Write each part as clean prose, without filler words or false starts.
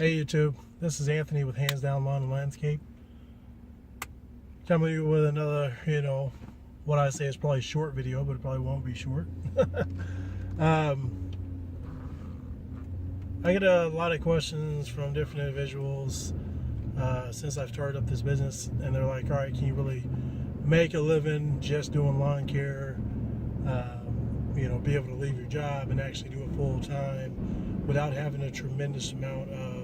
Hey YouTube, this is Anthony with Hands Down Lawn and Landscape. Coming to you with another, what I say is probably a short video, but it probably won't be short. I get a lot of questions from different individuals since I've started up this business, and they're like, all right, can you really make a living just doing lawn care? Be able to leave your job and actually do it full time without having a tremendous amount of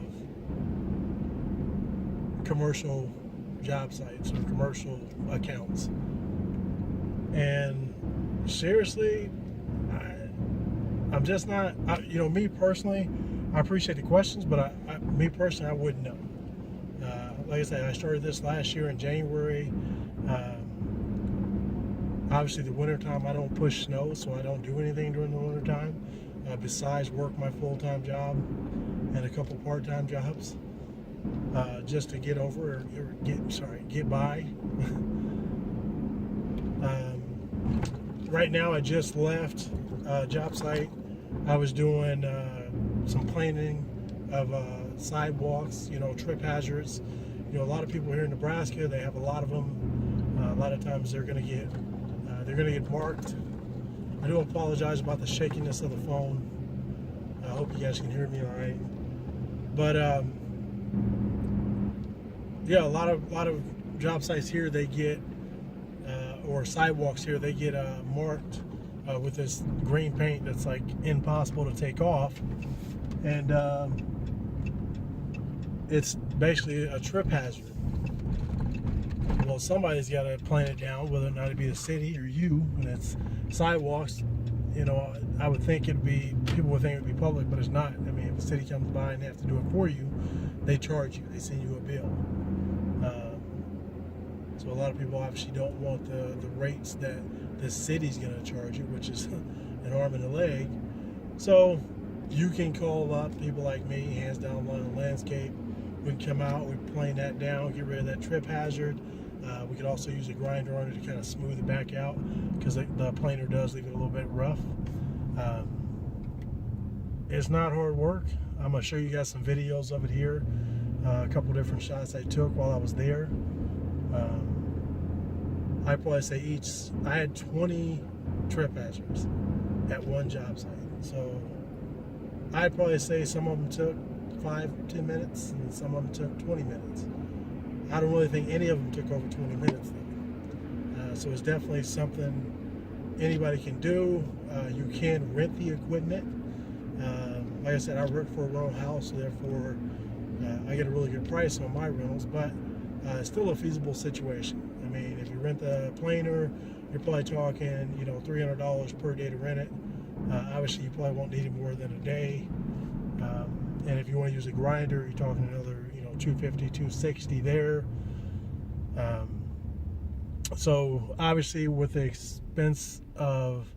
commercial job sites or commercial accounts. And seriously, I'm just not, me personally, I appreciate the questions, but me personally, I wouldn't know. Like I said, I started this last year in January. Obviously, the wintertime, I don't push snow, so I don't do anything during the wintertime besides work my full-time job and a couple part-time jobs just to get over or get by. Right now, I just left a job site. I was doing some planing of sidewalks, trip hazards. A lot of people here in Nebraska, they have a lot of them. A lot of times they're going to get marked. I do apologize about the shakiness of the phone. I hope you guys can hear me all right. But yeah, a lot of job sites here, they get or sidewalks here, they get marked with this green paint that's like impossible to take off, and it's basically a trip hazard. Well, somebody's got to plan it down, whether or not it be the city or you, and it's sidewalks. I would think people would think it would be public, but it's not. I mean, if the city comes by and they have to do it for you, they charge you, they send you a bill. So a lot of people obviously don't want the rates that the city's going to charge you, which is an arm and a leg. So you can call up people like me, Hands Down Lawn and Landscape. We can come out, we plane that down, get rid of that trip hazard. We could also use a grinder on it to kind of smooth it back out, because the planer does leave it a little bit rough. It's not hard work. I'm going to show you guys some videos of it here. A couple different shots I took while I was there. I'd probably say I had 20 trip hazards at one job site. So I'd probably say some of them took 5-10 minutes and some of them took 20 minutes. I don't really think any of them took over 20 minutes though. So it's definitely something anybody can do. You can rent the equipment. Like I said, I work for a rental house, so therefore I get a really good price on my rentals, but it's still a feasible situation. I mean, if you rent the planer, you're probably talking, $300 per day to rent it. Obviously, you probably won't need it more than a day. And if you want to use a grinder, you're talking another, $250, $260 there. So obviously, with the expense of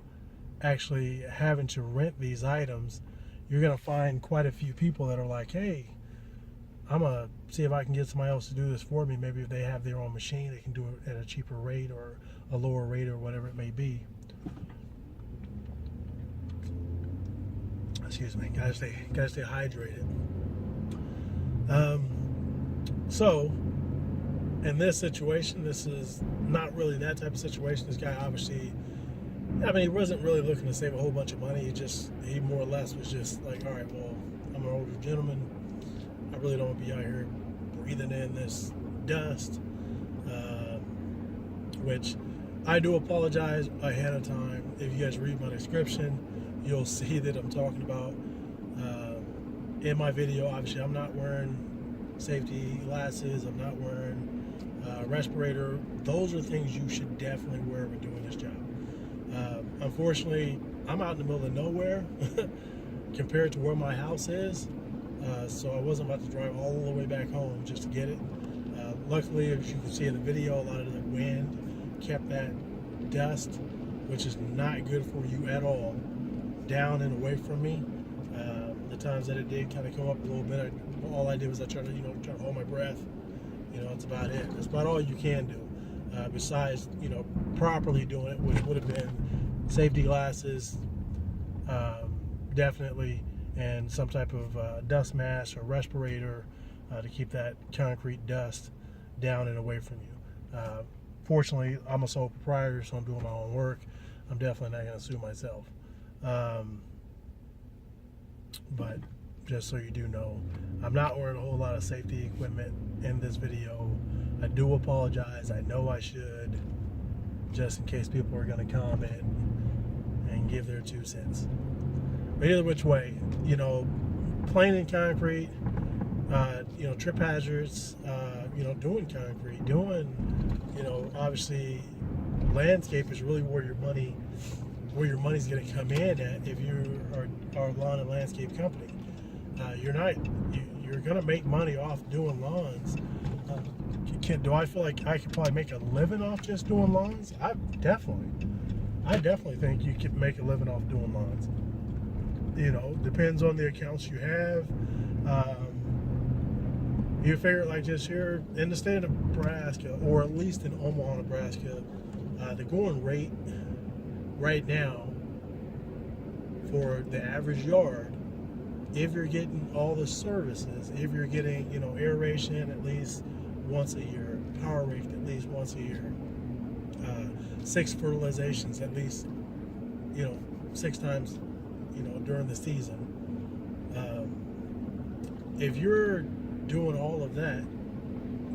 actually having to rent these items, you're going to find quite a few people that are like, hey, I'm going to see if I can get somebody else to do this for me. Maybe if they have their own machine, they can do it at a cheaper rate or a lower rate or whatever it may be. Excuse me, gotta stay hydrated. So in this situation, this is not really that type of situation. This guy obviously, he wasn't really looking to save a whole bunch of money. He more or less was just like, all right, well, I'm an older gentleman. I really don't want to be out here breathing in this dust, which I do apologize ahead of time. If you guys read my description, you'll see that I'm talking about in my video. Obviously, I'm not wearing safety glasses. I'm not wearing respirator. Those are things you should definitely wear when doing this job. Unfortunately, I'm out in the middle of nowhere compared to where my house is. So I wasn't about to drive all the way back home just to get it. Luckily, as you can see in the video, a lot of the wind kept that dust, which is not good for you at all, down and away from me. The times that it did kind of come up a little bit, all I did was I tried to hold my breath. That's about it. That's about all you can do. Besides, properly doing it, which would have been safety glasses, definitely and some type of dust mask or respirator to keep that concrete dust down and away from you. Fortunately, I'm a sole proprietor, so I'm doing my own work. I'm definitely not going to sue myself. But just so you do know, I'm not wearing a whole lot of safety equipment in this video. I do apologize. I know I should, just in case people are going to comment and give their 2 cents. But either which way, you know, planing concrete, you know, trip hazards, you know, doing concrete, you know, obviously landscape is really where your money's going to come in at if you are a lawn and landscape company. You're going to make money off doing lawns. Do I feel like I could probably make a living off just doing lawns? I definitely think you could make a living off doing lawns. You know, depends on the accounts you have. You figure like just here in the state of Nebraska, or at least in Omaha, Nebraska, the going rate right now for the average yard, if you're getting all the services, if you're getting, you know, aeration at least once a year, power rake at least once a year, 6 fertilizations at least, you know, 6 times, you know, during the season. If you're doing all of that,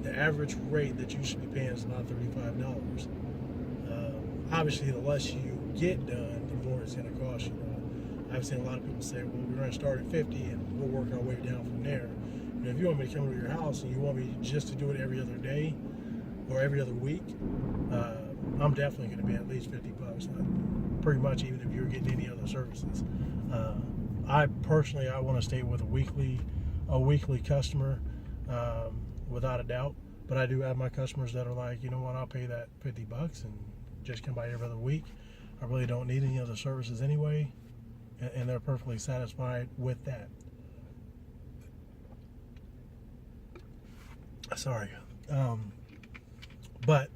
the average rate that you should be paying is about $35. Obviously, the less you get done, the more it's going to cost you. I've seen a lot of people say, well, we're going to start at 50 and we'll work our way down from there. You know, if you want me to come to your house and you want me just to do it every other day or every other week, I'm definitely going to be at least $50. Pretty much, even if you're getting any other services. I personally want to stay with a weekly customer, without a doubt. But I do have my customers that are like, you know what, I'll pay that $50 and just come by every other week. I really don't need any other services anyway, and they're perfectly satisfied with that. Sorry. But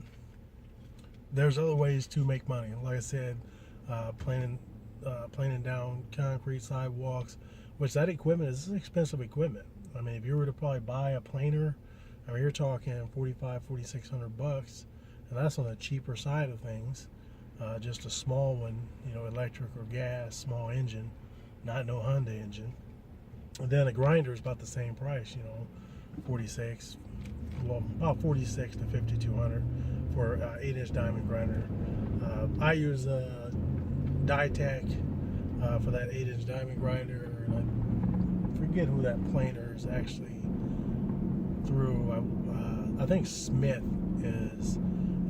there's other ways to make money. Like I said, planing down concrete sidewalks, which that equipment is expensive equipment. I mean, if you were to probably buy a planer, I mean, you're talking $4,500-$4,600, and that's on the cheaper side of things. Just a small one, you know, electric or gas, small engine, not no Honda engine. And then a grinder is about the same price, you know, about 46 to 5,200 for 8-inch diamond grinder. I use Dytech for that 8-inch diamond grinder. And I forget who that planer is actually through. I think Smith is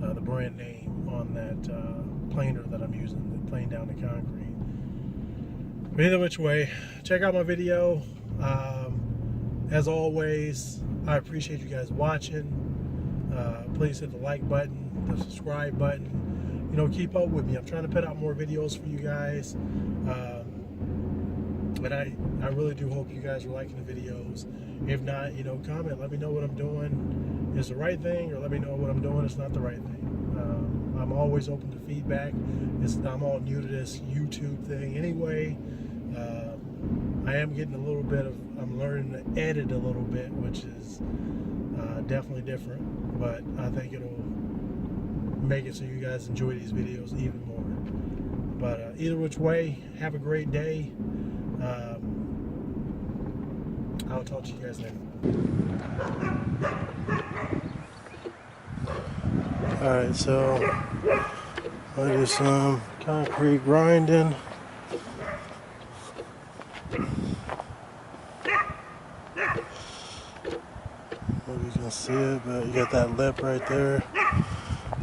the brand name on that planer that I'm using to plane down the concrete. But either which way, check out my video. As always, I appreciate you guys watching. Please hit the like button, the subscribe button. You know, keep up with me. I'm trying to put out more videos for you guys. But I really do hope you guys are liking the videos. If not, you know, comment. Let me know what I'm doing is the right thing, or let me know what I'm doing is not the right thing. I'm always open to feedback. I'm all new to this YouTube thing anyway. I am getting a little bit of, I'm learning to edit a little bit, which is definitely different, but I think it'll make it so you guys enjoy these videos even more. But either which way, have a great day. I'll talk to you guys later. Alright, so I do some concrete grinding. Maybe you can see it, but you got that lip right there.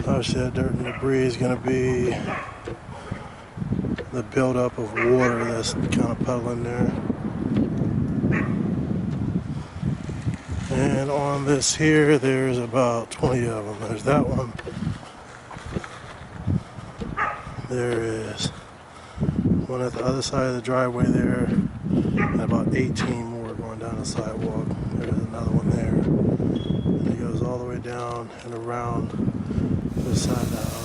Obviously that dirt and debris is going to be the buildup of water that's kind of puddling there. And on this here, there's about 20 of them. There's that one. There is one at the other side of the driveway there, and about 18 more going down the sidewalk. There's another one there. And it goes all the way down and around the side of the house.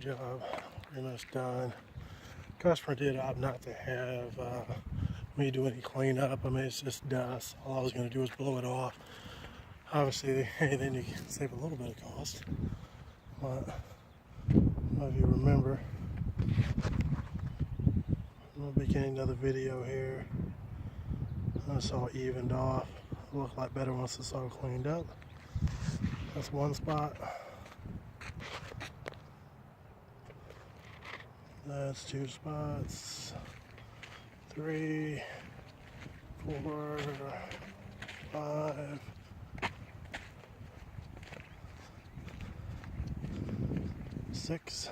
job, pretty much done. Customer did opt not to have me do any cleanup. I mean, it's just dust. All I was going to do was blow it off. Obviously, then you can save a little bit of cost. But if you remember, I'm beginning another video here. It's all evened off. It'll look like better once it's all cleaned up. That's one spot. That's two spots. 3, 4, 5. 6,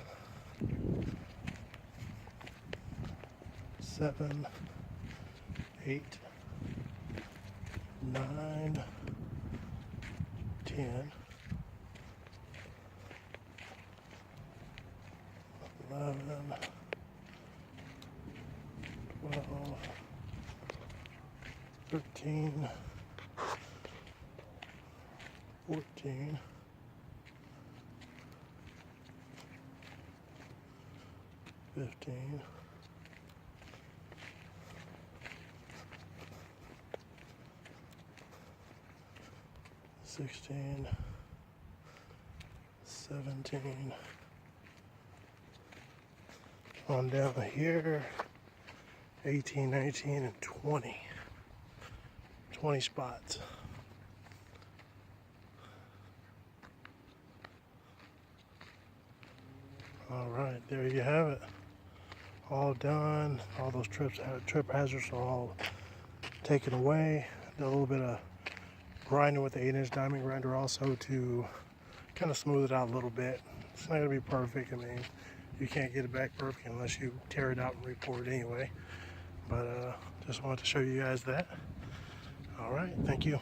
7, 8, 9, 10, 11, 12, 13, 14, 15, 16, 17, on down here, 18, 19, and 20. 20 spots. All right, there you have it. All done. All those trip hazards are all taken away. Did a little bit of grinding with the 8-inch diamond grinder also to kind of smooth it out a little bit. It's not gonna be perfect. I mean, you can't get it back perfect unless you tear it out and report it anyway. But just wanted to show you guys that. All right, thank you.